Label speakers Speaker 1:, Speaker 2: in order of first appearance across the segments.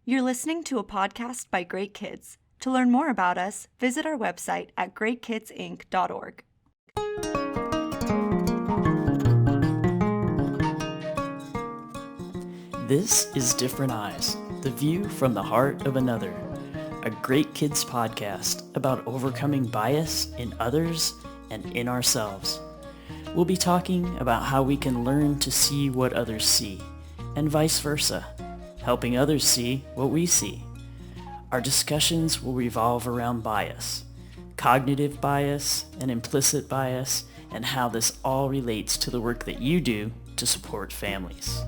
Speaker 1: You're listening to a podcast by Great Kids. To learn more about us, visit our website at greatkidsinc.org.
Speaker 2: This is Different Eyes, the view from the heart of another, a Great Kids podcast about overcoming bias in others and in ourselves. We'll be talking about how we can learn to see what others see, and vice versa, helping others see what we see. Our discussions will revolve around bias, cognitive bias and implicit bias, and how this all relates to the work that you do to support families.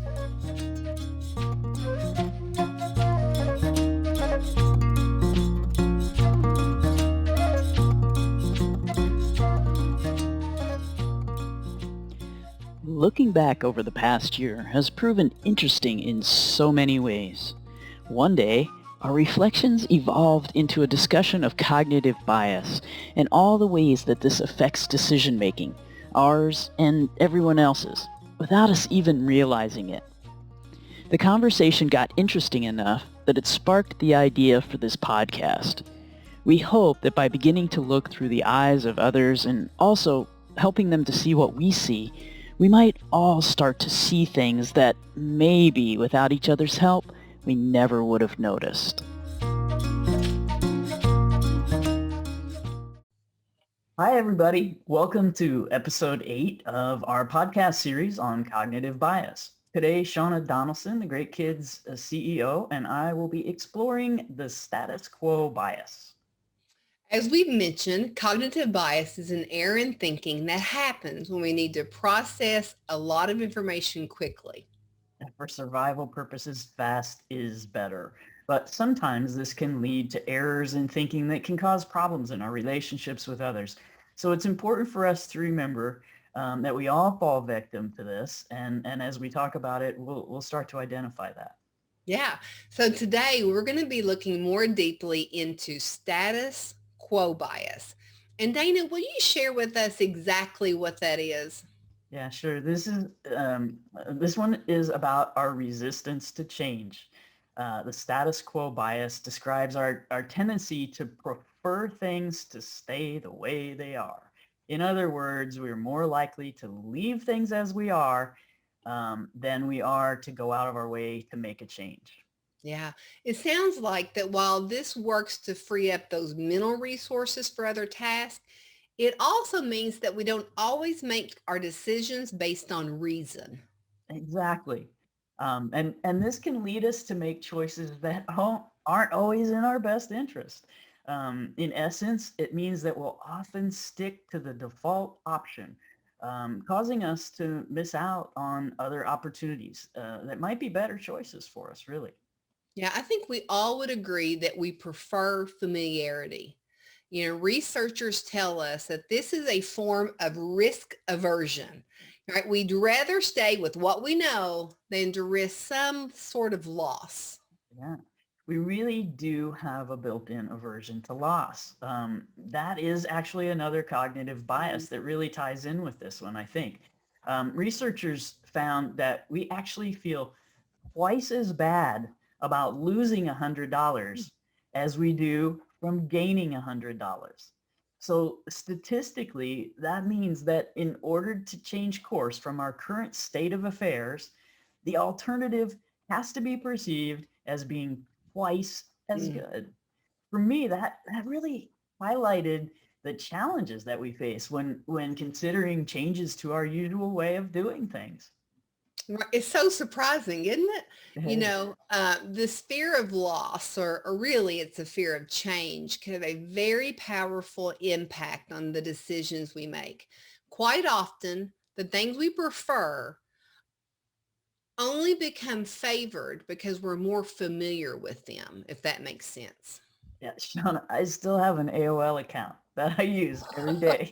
Speaker 2: Looking back over the past year has proven interesting in so many ways. One day, our reflections evolved into a discussion of cognitive bias and all the ways that this affects decision-making, ours and everyone else's, without us even realizing it. The conversation got interesting enough that it sparked the idea for this podcast. We hope that by beginning to look through the eyes of others and also helping them to see what we see, we might all start to see things that maybe without each other's help, we never would have noticed. Hi, everybody. Welcome to episode 8 of our podcast series on cognitive bias. Today, Shauna Donaldson, the Great Kids CEO, and I will be exploring the status quo bias.
Speaker 3: As we've mentioned, cognitive bias is an error in thinking that happens when we need to process a lot of information quickly.
Speaker 2: For survival purposes, fast is better. But sometimes this can lead to errors in thinking that can cause problems in our relationships with others. So it's important for us to remember that we all fall victim to this. And as we talk about it, we'll start to identify that.
Speaker 3: Yeah. So today we're going to be looking more deeply into status quo bias. And Dana, will you share with us exactly what that is?
Speaker 2: Yeah, sure. This one is about our resistance to change. The status quo bias describes our tendency to prefer things to stay the way they are. In other words, we're more likely to leave things as we are than we are to go out of our way to make a change.
Speaker 3: Yeah, it sounds like that while this works to free up those mental resources for other tasks, it also means that we don't always make our decisions based on reason.
Speaker 2: Exactly. And this can lead us to make choices that aren't always in our best interest. In essence, it means that we'll often stick to the default option, causing us to miss out on other opportunities that might be better choices for us, really.
Speaker 3: Yeah, I think we all would agree that we prefer familiarity. Researchers tell us that this is a form of risk aversion, right? We'd rather stay with what we know than to risk some sort of loss.
Speaker 2: Yeah, we really do have a built-in aversion to loss. That is actually another cognitive bias that really ties in with this one, I think. Researchers found that we actually feel twice as bad about losing $100 as we do from gaining $100. So statistically, that means that in order to change course from our current state of affairs, the alternative has to be perceived as being twice as
Speaker 3: Mm.
Speaker 2: good. For me, that really highlighted the challenges that we face when considering changes to our usual way of doing things.
Speaker 3: Right, it's so surprising, isn't it?
Speaker 2: It is.
Speaker 3: This fear of loss, or really it's a fear of change, can have a very powerful impact on the decisions we make. Quite often, the things we prefer only become favored because we're more familiar with them, if that makes sense.
Speaker 2: Yeah, Sean, I still have an AOL account that I use every day.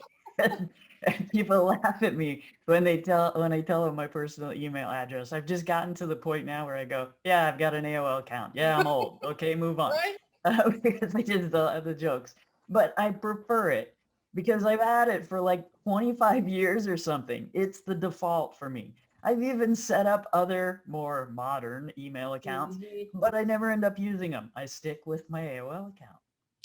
Speaker 2: And people laugh at me when I tell them my personal email address. I've just gotten to the point now where I go, yeah, I've got an AOL account. Yeah, I'm old. Okay, move on.
Speaker 3: Right?
Speaker 2: Because I just don't have the jokes. But I prefer it because I've had it for like 25 years or something. It's the default for me. I've even set up other more modern email accounts,
Speaker 3: Mhm.
Speaker 2: but I never end up using them. I stick with my AOL account.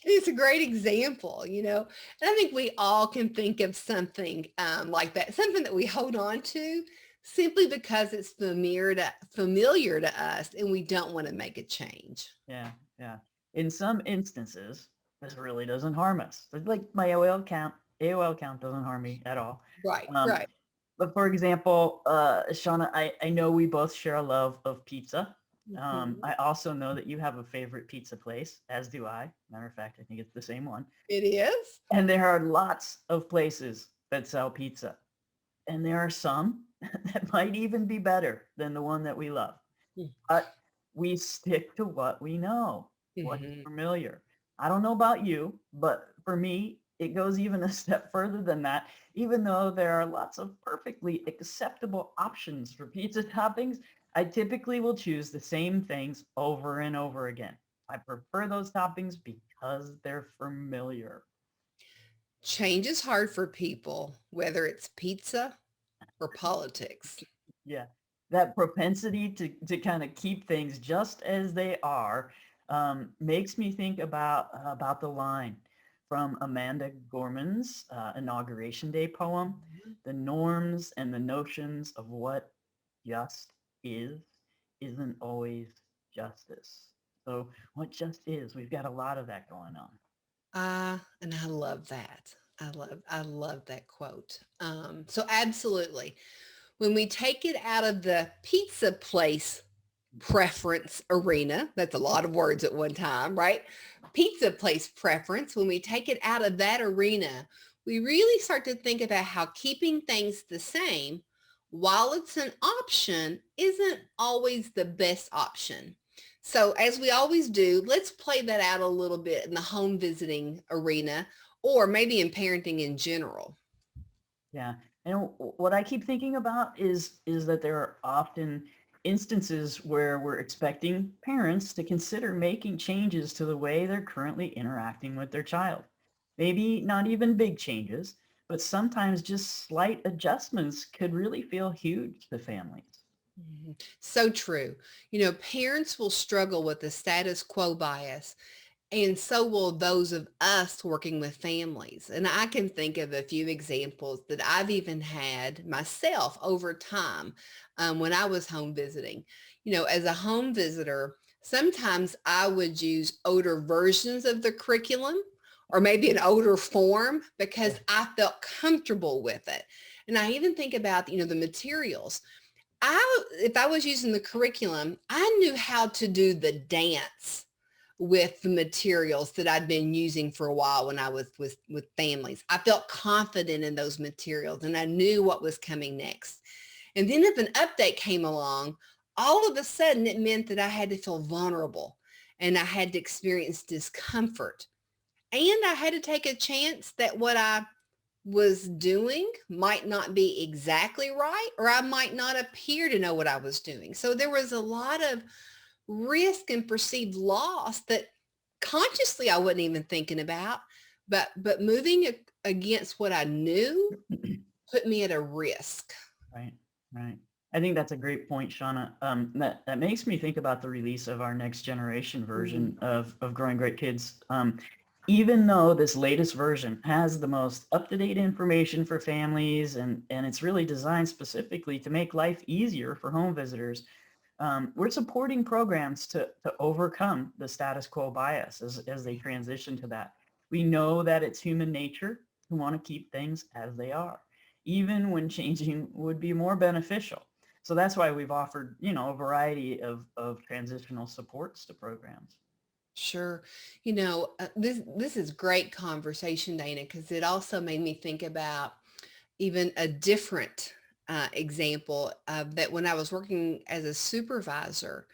Speaker 3: It's a great example, and I think we all can think of something like that, something that we hold on to simply because it's familiar to us and we don't want to make a change.
Speaker 2: Yeah, yeah. In some instances, this really doesn't harm us. Like my AOL account doesn't harm me at all.
Speaker 3: Right,
Speaker 2: Um,
Speaker 3: right.
Speaker 2: but for example, Shauna, I know we both share a love of pizza.
Speaker 3: Mhm.
Speaker 2: I also know that you have a favorite pizza place, as do I. Matter of fact, I think it's the same one.
Speaker 3: It is.
Speaker 2: And there are lots of places that sell pizza. And there are some that might even be better than the one that we love. But we stick to what we know, what's
Speaker 3: Mhm.
Speaker 2: familiar. I don't know about you, but for me, it goes even a step further than that. Even though there are lots of perfectly acceptable options for pizza toppings, I typically will choose the same things over and over again. I prefer those toppings because they're familiar.
Speaker 3: Change is hard for people, whether it's pizza or politics.
Speaker 2: Yeah, that propensity to kind of keep things just as they are makes me think about the line from Amanda Gorman's Inauguration Day poem,
Speaker 3: Mhm.
Speaker 2: "The norms and the notions of what just is isn't always justice." So what just is, we've got a lot of that going on.
Speaker 3: And I love that. I love that quote. So absolutely. When we take it out of the pizza place preference arena, that's a lot of words at one time, right? Pizza place preference, when we take it out of that arena, we really start to think about how keeping things the same, while it's an option, isn't always the best option. So as we always do, let's play that out a little bit in the home visiting arena or maybe in parenting in general.
Speaker 2: Yeah. And what I keep thinking about is that there are often instances where we're expecting parents to consider making changes to the way they're currently interacting with their child. Maybe not even big changes, but sometimes just slight adjustments could really feel huge to families.
Speaker 3: Mhm. So true. Parents will struggle with the status quo bias, and so will those of us working with families. And I can think of a few examples that I've even had myself over time when I was home visiting. As a home visitor, sometimes I would use older versions of the curriculum or maybe an older form because
Speaker 2: Yeah.
Speaker 3: I felt comfortable with it. And I even think about, the materials. If I was using the curriculum, I knew how to do the dance with the materials that I'd been using for a while when I was with families. I felt confident in those materials and I knew what was coming next. And then if an update came along, all of a sudden it meant that I had to feel vulnerable and I had to experience discomfort. And I had to take a chance that what I was doing might not be exactly right, or I might not appear to know what I was doing. So there was a lot of risk and perceived loss that consciously I wasn't even thinking about, but moving against what I knew put me at a risk.
Speaker 2: Right, right. I think that's a great point, Shauna. That makes me think about the release of our next generation
Speaker 3: Mm.
Speaker 2: version of Growing Great Kids. Even though this latest version has the most up-to-date information for families and it's really designed specifically to make life easier for home visitors, we're supporting programs to overcome the status quo bias as they transition to that. We know that it's human nature to want to keep things as they are, even when changing would be more beneficial. So that's why we've offered, a variety of transitional supports to programs.
Speaker 3: Sure. This is great conversation, Dana, because it also made me think about even a different example of that when I was working as a supervisor.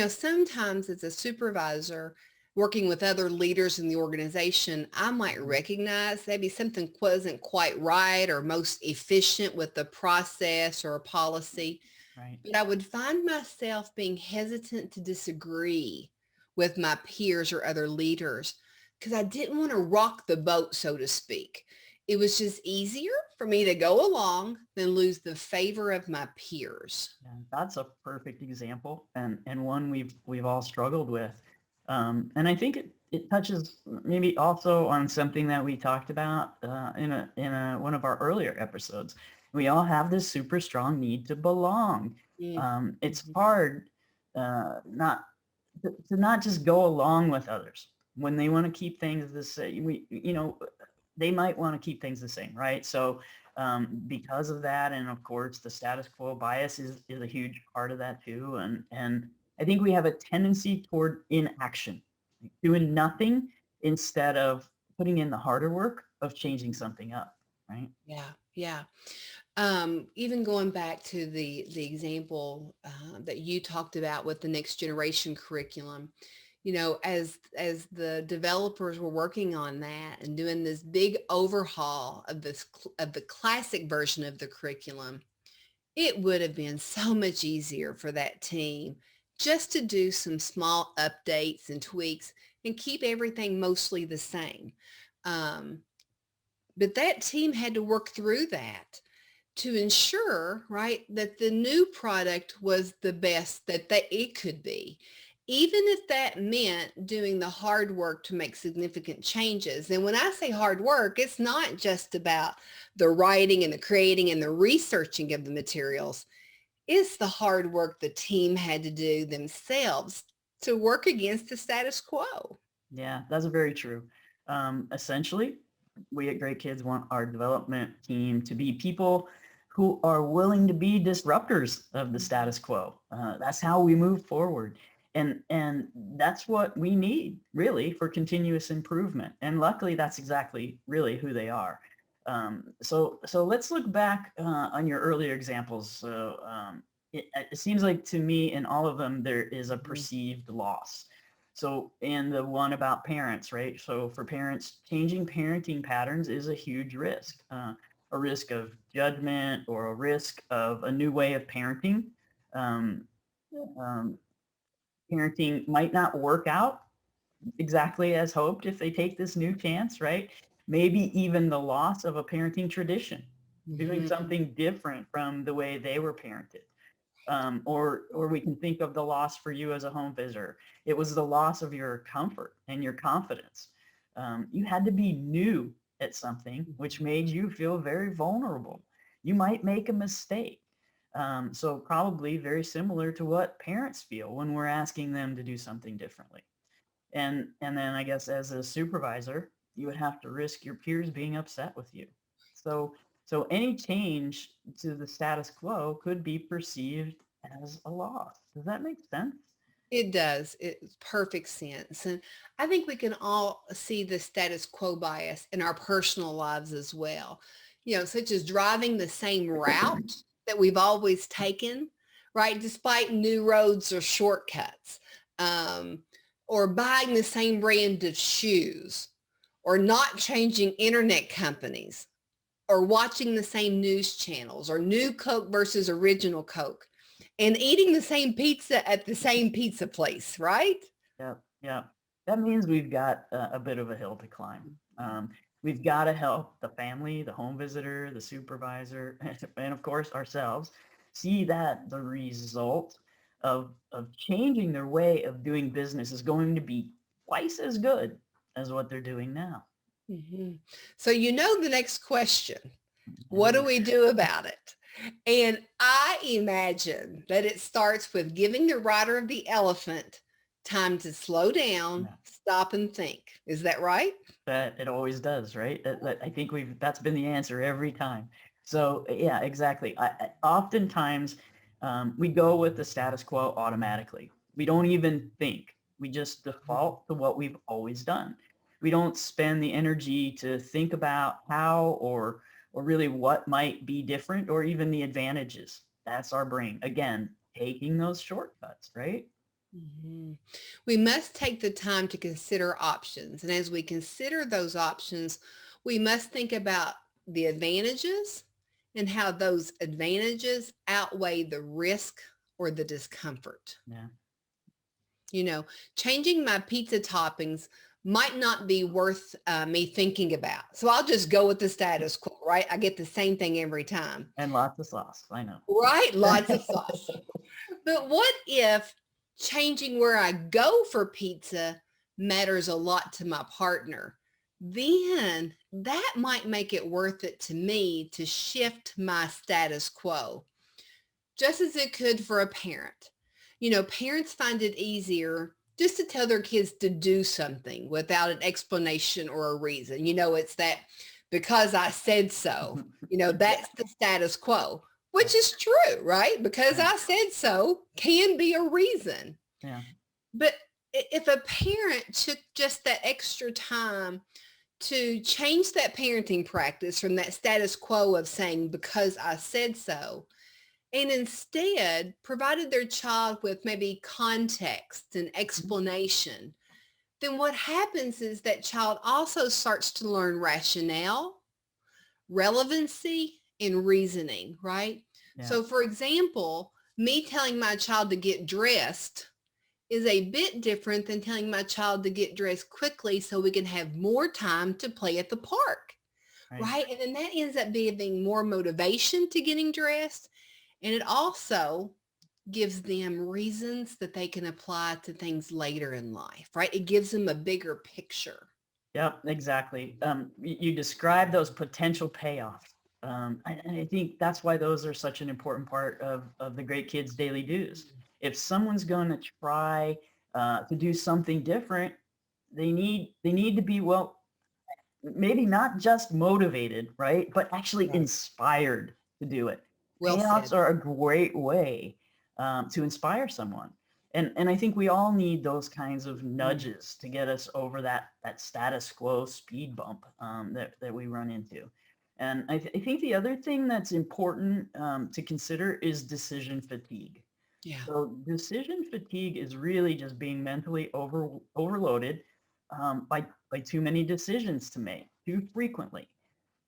Speaker 3: Sometimes as a supervisor working with other leaders in the organization, I might
Speaker 2: Mhm.
Speaker 3: recognize maybe something wasn't quite right or most efficient with the process or a policy.
Speaker 2: Right.
Speaker 3: But I would find myself being hesitant to disagree with my peers or other leaders because I didn't want to rock the boat, so to speak. It was just easier. for me to go along than lose the favor of my peers.
Speaker 2: Yeah, that's a perfect example, and one we've all struggled with. And I think it touches maybe also on something that we talked about in a one of our earlier episodes. We all have this super strong need to belong. It's
Speaker 3: Mhm.
Speaker 2: hard not to not just go along with others when they want to keep things the same. They might want to keep things the same, right? So because of that, and of course, the status quo bias is a huge part of that too. And I think we have a tendency toward inaction, like doing nothing instead of putting in the harder work of changing something up, right?
Speaker 3: Yeah, yeah. Even going back to the example that you talked about with the next generation curriculum, as the developers were working on that and doing this big overhaul of of the classic version of the curriculum, it would have been so much easier for that team just to do some small updates and tweaks and keep everything mostly the same. Um, but that team had to work through that to ensure, right, that the new product was the best that it could be, even if that meant doing the hard work to make significant changes. And when I say hard work, it's not just about the writing and the creating and the researching of the materials. It's the hard work the team had to do themselves to work against the status quo.
Speaker 2: Yeah, that's very true. Essentially, we at Great Kids want our development team to be people who are willing to be disruptors of the status quo. That's how we move forward. And that's what we need really for continuous improvement. And luckily, that's exactly really who they are. So let's look back on your earlier examples. It seems like to me in all of them there is a
Speaker 3: Mhm.
Speaker 2: perceived loss. So, and the one about parents, right? So for parents, changing parenting patterns is a huge risk, a risk of judgment or a risk of a new way of parenting. Um, um, Parenting might not work out exactly as hoped if they take this new chance, right? Maybe even the loss of a parenting tradition, doing
Speaker 3: Mhm.
Speaker 2: something different from the way they were parented. Or we can think of the loss for you as a home visitor. It was the loss of your comfort and your confidence. You had to be new at something, which made you feel very vulnerable. You might make a mistake. So probably very similar to what parents feel when we're asking them to do something differently. And then I guess as a supervisor, you would have to risk your peers being upset with you. So so any change to the status quo could be perceived as a loss. Does that make sense?
Speaker 3: It does. It's perfect sense. And I think we can all see the status quo bias in our personal lives as well, such as driving the same route that we've always taken, right? Despite new roads or shortcuts, um, or buying the same brand of shoes, or not changing internet companies, or watching the same news channels, or new Coke versus original Coke, and eating the same pizza at the same pizza place, right?
Speaker 2: Yeah, yeah. That means we've got a bit of a hill to climb. We've got to help the family, the home visitor, the supervisor, and of course ourselves see that the result of changing their way of doing business is going to be twice as good as what they're doing now.
Speaker 3: Mhm. So you know the next question,
Speaker 2: I
Speaker 3: what do
Speaker 2: do.
Speaker 3: we do about it? And I imagine that it starts with giving the rider of the elephant time to slow down,
Speaker 2: Yeah.
Speaker 3: stop and think. Is that right?
Speaker 2: That it always does, right? I think that's been the answer every time. So yeah, exactly. Oftentimes we go with the status quo automatically. We don't even think. We just default to what we've always done. We don't spend the energy to think about how or really what might be different or even the advantages. That's our brain. Again, taking those shortcuts, right?
Speaker 3: Mhm. We must take the time to consider options. And as we consider those options, we must think about the advantages and how those advantages outweigh the risk or the discomfort.
Speaker 2: Yeah.
Speaker 3: You know, changing my pizza toppings might not be worth me thinking about. So I'll just go with the status quo, right? I get the same thing every time,
Speaker 2: And lots of sauce. I know.
Speaker 3: right? Lots of sauce. But what if changing where I go for pizza matters a lot to my partner? Then that might make it worth it to me to shift my status quo, just as it could for a parent. Parents find it easier just to tell their kids to do something without an explanation or a reason. It's that because I said so, that's the status quo, which is true, right? Because
Speaker 2: Yeah.
Speaker 3: I said so can be a reason.
Speaker 2: Yeah.
Speaker 3: But if a parent took just that extra time to change that parenting practice from that status quo of saying, because I said so, and instead provided their child with maybe context and explanation, then what happens is that child also starts to learn rationale, relevancy, and reasoning, right?
Speaker 2: Yeah.
Speaker 3: So for example, me telling my child to get dressed is a bit different than telling my child to get dressed quickly so we can have more time to play at the park,
Speaker 2: Right.
Speaker 3: right? And then that ends up giving more motivation to getting dressed. And it also gives them reasons that they can apply to things later in life, right? It gives them a bigger picture.
Speaker 2: Yep, exactly. You describe those potential payoffs. And I think that's why those are such an important part of the Great Kids Daily Do's. If someone's going to try to do something different, they need to be, well, maybe not just motivated, right, but actually
Speaker 3: Right.
Speaker 2: inspired to do it.
Speaker 3: Well
Speaker 2: Payoffs
Speaker 3: said.
Speaker 2: are a great way to inspire someone, and I think we all need those kinds of
Speaker 3: Mm.
Speaker 2: nudges to get us over that status quo speed bump that we run into. And I think the other thing that's important to consider is decision fatigue.
Speaker 3: Yeah.
Speaker 2: So decision fatigue is really just being mentally overloaded by too many decisions to make too frequently.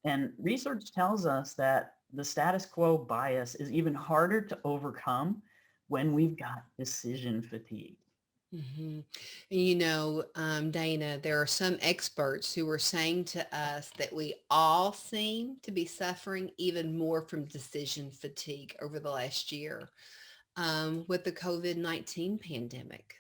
Speaker 2: And research tells us that the status quo bias is even harder to overcome when we've got decision fatigue.
Speaker 3: hmm Dana, there are some experts who are saying to us that we all seem to be suffering even more from decision fatigue over the last year with the COVID-19 pandemic.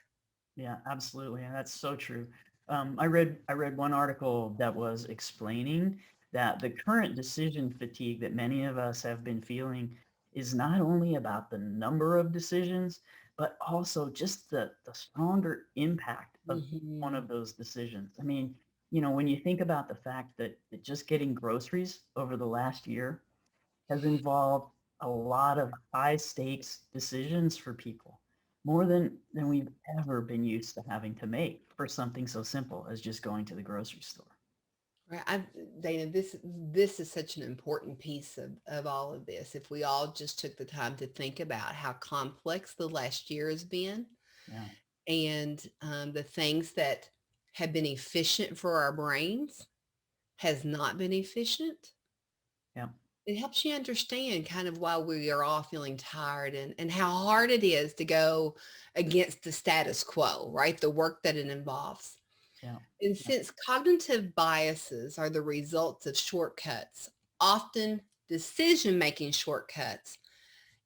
Speaker 2: Yeah, absolutely, and that's so true. I read one article that was explaining that the current decision fatigue that many of us have been feeling is not only about the number of decisions, but also just the stronger impact of each one
Speaker 3: hmm
Speaker 2: of those decisions. I mean, when you think about the fact that just getting groceries over the last year has involved a lot of high stakes decisions for people, more than we've ever been used to having to make for something so simple as just going to the grocery store.
Speaker 3: Right. Dana, this is such an important piece of all of this. If we all just took the time to think about how complex the last year has been
Speaker 2: Yeah.
Speaker 3: and the things that have been efficient for our brains has not been efficient,
Speaker 2: Yeah.
Speaker 3: it helps you understand kind of why we are all feeling tired and how hard it is to go against the status quo, right? The work that it involves.
Speaker 2: Yeah.
Speaker 3: And
Speaker 2: Yeah.
Speaker 3: since cognitive biases are the results of shortcuts, often decision-making shortcuts,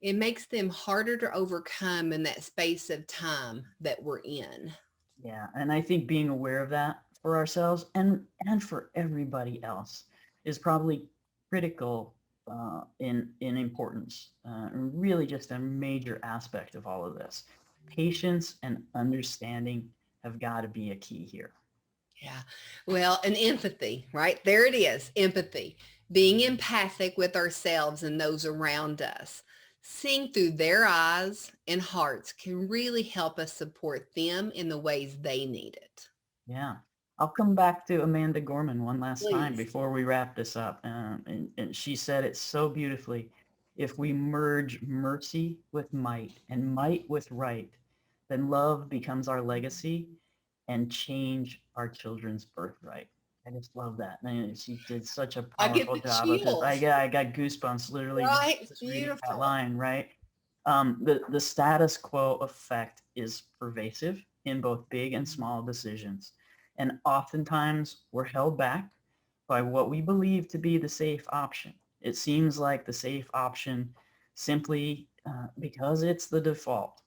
Speaker 3: it makes them harder to overcome in that space of time that we're in.
Speaker 2: Yeah. And I think being aware of that for ourselves and for everybody else is probably critical in importance, and really just a major aspect of all of this. Patience and understanding have got to be a key here.
Speaker 3: Yeah. Well, and empathy, right? There it is, empathy. Being empathic with ourselves and those around us. Seeing through their eyes and hearts can really help us support them in the ways they need it.
Speaker 2: Yeah. I'll come back to Amanda Gorman one last time
Speaker 3: Please.
Speaker 2: before we wrap this up. And she said it so beautifully. If we merge mercy with might and might with right, then love becomes our legacy and change our children's birthright. I just love that. And she did such a
Speaker 3: I get
Speaker 2: powerful
Speaker 3: the
Speaker 2: job of just,
Speaker 3: chills,
Speaker 2: I got goosebumps literally
Speaker 3: right? It's
Speaker 2: just reading that
Speaker 3: beautiful.
Speaker 2: line, right? The status quo effect is pervasive in both big and small decisions. And oftentimes we're held back by what we believe to be the safe option. It seems like the safe option simply because it's the default.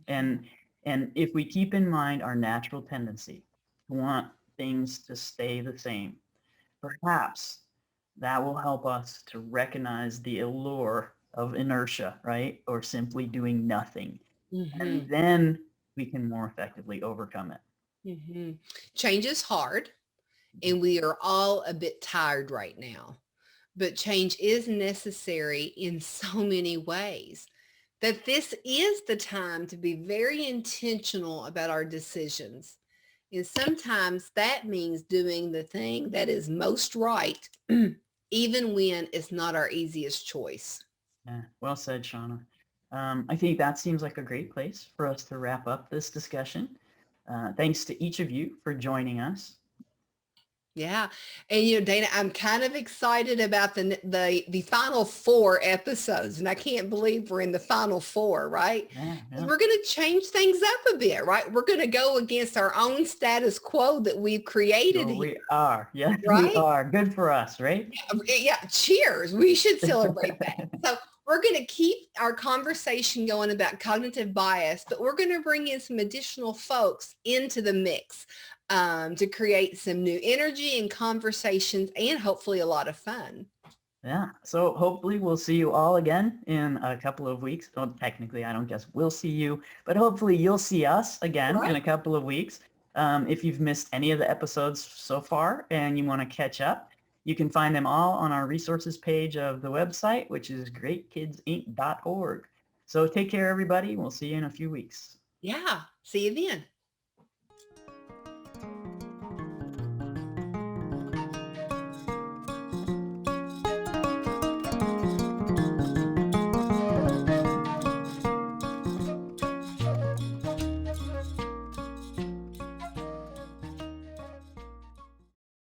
Speaker 2: And and if we keep in mind our natural tendency to want things to stay the same, perhaps that will help us to recognize the allure of inertia, right? Or simply doing nothing.
Speaker 3: Hmm.
Speaker 2: And then we can more effectively overcome it.
Speaker 3: Hmm. Change is hard, and we are all a bit tired right now. But change is necessary in so many ways that this is the time to be very intentional about our decisions. And sometimes that means doing the thing that is most right, even when it's not our easiest choice.
Speaker 2: Yeah, well said, Shauna. I think that seems like a great place for us to wrap up this discussion. Thanks to each of you for joining us.
Speaker 3: Yeah. And Dana, I'm kind of excited about the final four episodes. And I can't believe we're in the final four, right?
Speaker 2: Yeah,
Speaker 3: 'Cause
Speaker 2: yeah.
Speaker 3: we're going to change things up a bit, right? We're going to go against our own status quo that we've created
Speaker 2: So
Speaker 3: here,
Speaker 2: we are. Yes, we
Speaker 3: right?
Speaker 2: are. Good for us, right?
Speaker 3: Yeah, cheers. We should celebrate that. So we're going to keep our conversation going about cognitive bias, but we're going to bring in some additional folks into the mix to create some new energy and conversations and hopefully a lot of fun.
Speaker 2: Yeah. So hopefully we'll see you all again in a couple of weeks. Well, technically, I don't guess we'll see you, but hopefully you'll see us again in
Speaker 3: Right?
Speaker 2: a couple of weeks. If you've missed any of the episodes so far and you want to catch up, you can find them all on our resources page of the website, which is greatkidsinc.org. So take care, everybody. We'll see you in a few weeks.
Speaker 3: Yeah. See you then.